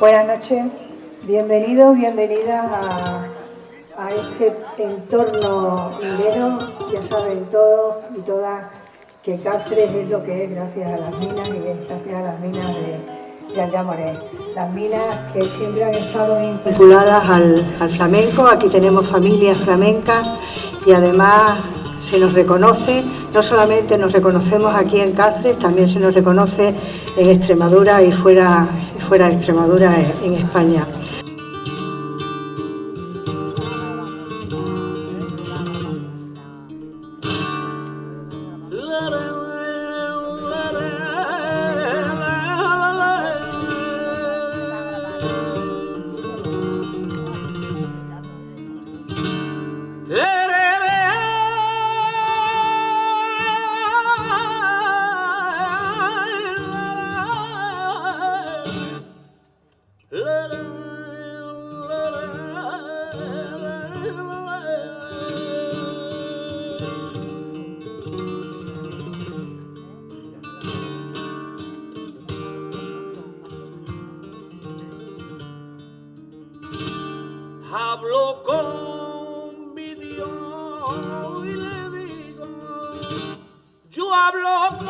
Buenas noches, bienvenidos, bienvenidas a este entorno minero. Ya saben todos y todas que Cáceres es lo que es gracias a las minas y gracias a las minas de Aldeamorén. Las minas que siempre han estado vinculadas al flamenco. Aquí tenemos familias flamencas y además se nos reconoce, no solamente nos reconocemos aquí en Cáceres, también se nos reconoce en Extremadura y fuera de Extremadura, en España. Hablo con mi Dios y le digo, yo hablo con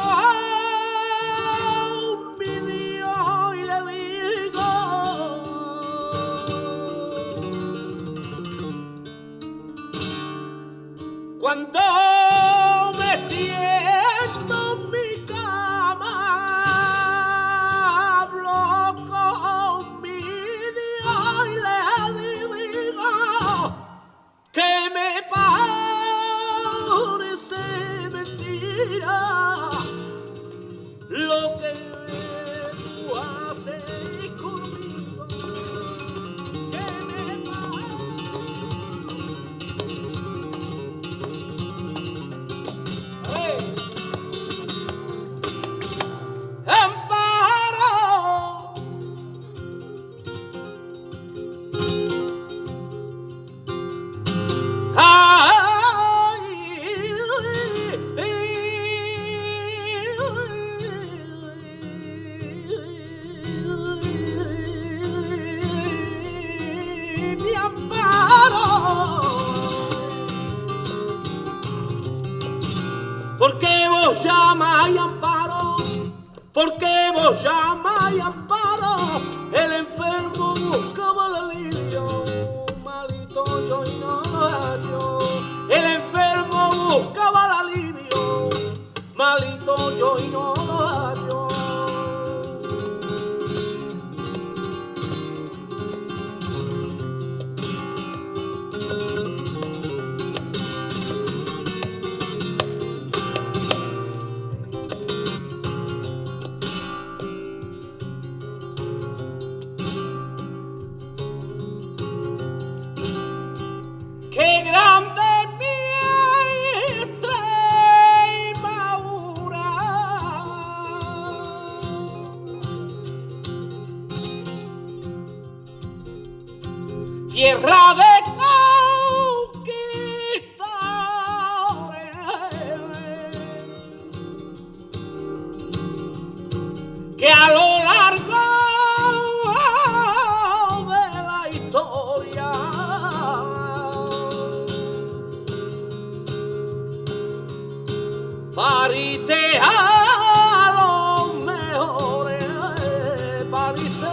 mi Dios y le digo, cuando me siento en mi cama, hablo con mi Dios y le digo que me parece mentira lo que tú haces conmigo, que me Amparo, mi amparo, ¿por qué vos llamáis amparo? ¿Por qué vos llamáis amparo? El enfermo buscaba el alivio, malito yo y no lo hallo. El enfermo buscaba el alivio, malito yo y no lo hallo. ¡Qué grande mi Extremadura! Tierra de conquistadores que a lo largo de la historia pariste a los mejores, pariste